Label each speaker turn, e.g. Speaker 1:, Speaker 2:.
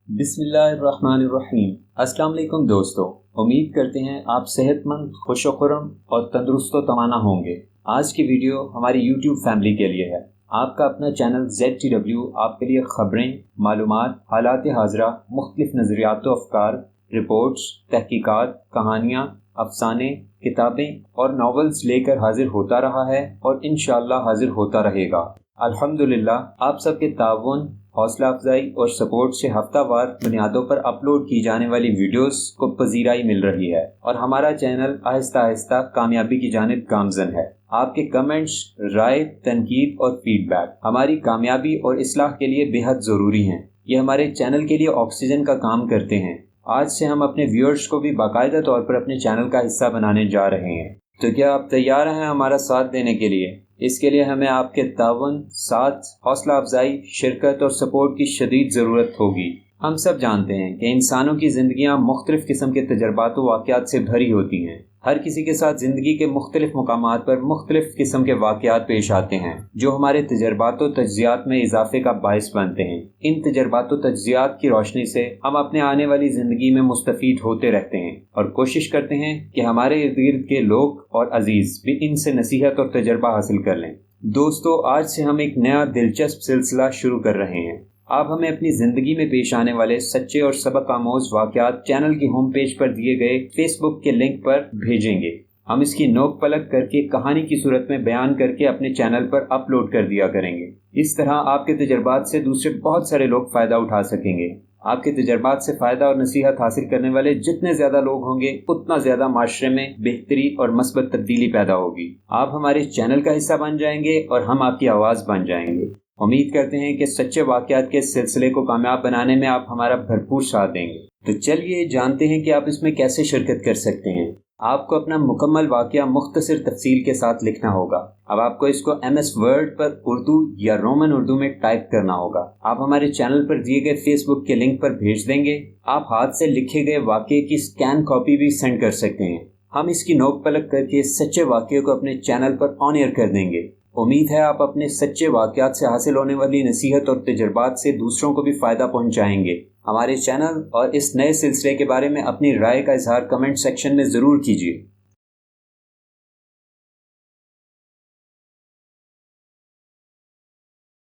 Speaker 1: बिस्मिल्लाहिर्रहमानिर्रहीम। अस्सलाम वालेकुम दोस्तों, उम्मीद करते हैं आप सेहतमंद, खुशो-खुर्रम और तंदुरुस्त तवाना होंगे। आज की वीडियो हमारी YouTube फैमिली के लिए है। आपका अपना चैनल ZTW आपके लिए खबरें, मालूमात, हालात हाज़िरा, मुख्तलिफ नज़रियात व अफ़कार, रिपोर्ट्स, तहकीकात, कहानियाँ, अफसाने, किताबें और नावल्स लेकर हाजिर होता रहा है और इंशाअल्लाह हाजिर होता रहेगा। अल्हम्दुलिल्लाह आप सबके ताउन, हौसला अफजाई और सपोर्ट से हफ्तावार बुनियादों पर अपलोड की जाने वाली वीडियोस को पजीराई मिल रही है और हमारा चैनल आहिस्ता आहिस्ता कामयाबी की जानिब गामज़न है। आपके कमेंट्स, राय, तनकीद और फीडबैक हमारी कामयाबी और इस्लाह के लिए बेहद ज़रूरी हैं। ये हमारे चैनल के लिए ऑक्सीजन का काम करते हैं। आज से हम अपने व्यूअर्स को भी बाकायदा तौर पर अपने चैनल का हिस्सा बनाने जा रहे हैं। तो क्या आप तैयार हैं हमारा साथ देने के लिए? इसके लिए हमें आपके ताउन, साथ, हौसला अफजाई, शिरकत और सपोर्ट की शदीद ज़रूरत होगी। हम सब जानते हैं कि इंसानों की ज़िंदगियाँ मुख्तलिफ़ किस्म के तजर्बात व वाक़यात से भरी होती हैं। हर किसी के साथ ज़िंदगी के मुख्तलिफ़ मुकामात पर मुख्तलिफ़ किस्म के वाक़यात पेश आते हैं जो हमारे तजर्बात व तज्ज़ियात में इजाफ़े का बायस बनते हैं। इन तजर्बात व तज्ज़ियात की रोशनी से हम अपने आने वाली ज़िंदगी में मुस्तफ़ीद होते रहते हैं और कोशिश करते हैं कि हमारे इर्द गिर्द के लोग और अजीज़ भी इनसे नसीहत और तजर्बा हासिल कर लें। दोस्तों, आज से हम एक नया दिलचस्प सिलसिला शुरू कर रहे हैं। आप हमें अपनी ज़िंदगी में पेश आने वाले सच्चे और सबक आमोज़ वाक़यात चैनल की होम पेज पर दिए गए फेसबुक के लिंक पर भेजेंगे। हम इसकी नोक पलक करके कहानी की सूरत में बयान करके अपने चैनल पर अपलोड कर दिया करेंगे। इस तरह आपके तजर्बात से दूसरे बहुत सारे लोग फ़ायदा उठा सकेंगे। आपके तजर्बात से फ़ायदा और नसीहत हासिल करने वाले जितने ज़्यादा लोग होंगे उतना ज़्यादा माशरे में बेहतरी और मस्बत तब्दीली पैदा होगी। आप हमारे चैनल का हिस्सा बन जाएंगे और हम आपकी आवाज़ बन जाएंगे। उम्मीद करते हैं कि सच्चे वाक़यात के सिलसिले को कामयाब बनाने में आप हमारा भरपूर साथ देंगे। तो चलिए जानते हैं कि आप इसमें कैसे शिरकत कर सकते हैं। आपको अपना मुकम्मल वाक़या मुख्तसर तफसील के साथ लिखना होगा। अब आपको इसको MS वर्ड पर उर्दू या रोमन उर्दू में टाइप करना होगा। आप हमारे चैनल पर दिए गए फेसबुक के लिंक पर भेज देंगे। आप हाथ से लिखे गए वाक़े की स्कैन कॉपी भी सेंड कर सकते हैं। हम इसकी नोक पलक करके सच्चे वाक़े को अपने चैनल पर ऑन एयर कर देंगे। उम्मीद है आप अपने सच्चे वाक़यात से हासिल होने वाली नसीहत और तजर्बात से दूसरों को भी फ़ायदा पहुंचाएंगे। हमारे चैनल और इस नए सिलसिले के बारे में अपनी राय का इजहार कमेंट सेक्शन में ज़रूर कीजिए।